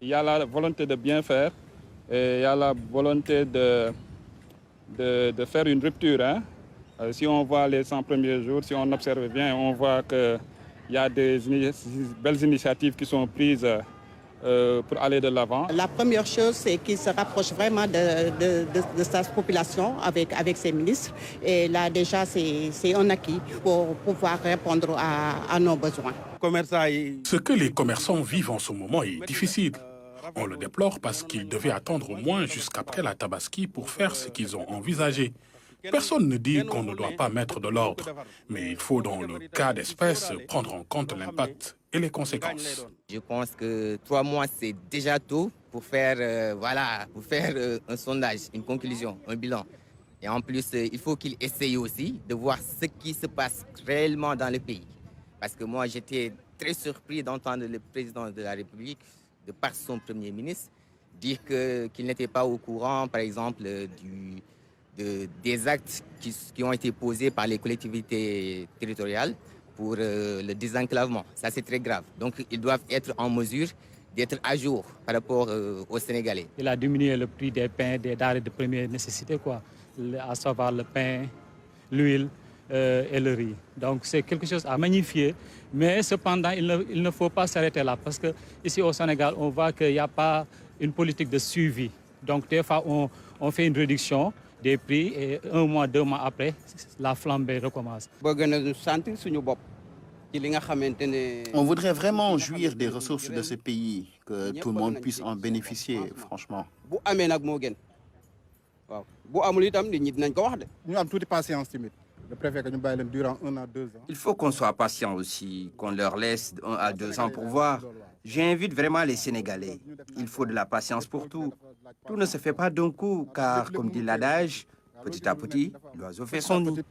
Il y a la volonté de bien faire et il y a la volonté de faire une rupture. Hein. Si on voit les 100 premiers jours, si on observe bien, on voit qu'il y a des belles initiatives qui sont prises pour aller de l'avant. La première chose, c'est qu'il se rapproche vraiment de sa population avec ses ministres. Et là, déjà, c'est un acquis pour pouvoir répondre à nos besoins. Ce que les commerçants vivent en ce moment est difficile. On le déplore parce qu'ils devaient attendre au moins jusqu'après la Tabaski pour faire ce qu'ils ont envisagé. Personne ne dit qu'on ne doit pas mettre de l'ordre, mais il faut, dans le cas d'espèce, prendre en compte l'impact et les conséquences. Je pense que 3 mois, c'est déjà tôt pour faire, un sondage, une conclusion, un bilan. Et en plus, il faut qu'il essaye aussi de voir ce qui se passe réellement dans le pays. Parce que moi, j'étais très surpris d'entendre le président de la République, de par son Premier ministre, dire qu'il n'était pas au courant, par exemple, des actes qui ont été posés par les collectivités territoriales pour le désenclavement. Ça, c'est très grave. Donc, ils doivent être en mesure d'être à jour par rapport aux Sénégalais. Il a diminué le prix des pains, des denrées de première nécessité, à savoir le pain, l'huile et le riz. Donc, c'est quelque chose à magnifier. Mais cependant, il ne faut pas s'arrêter là parce qu'ici au Sénégal, on voit qu'il n'y a pas une politique de suivi. Donc, des fois, on fait une réduction des prix et 1 mois, 2 mois après, la flambée recommence. On voudrait vraiment jouir des ressources de ce pays, que tout le monde puisse en bénéficier, franchement. Il faut qu'on soit patient aussi, qu'on leur laisse 1 à 2 ans pour voir. J'invite vraiment les Sénégalais. Il faut de la patience pour tout. Tout ne se fait pas d'un coup, car, comme dit l'adage, petit à petit, l'oiseau fait son nid.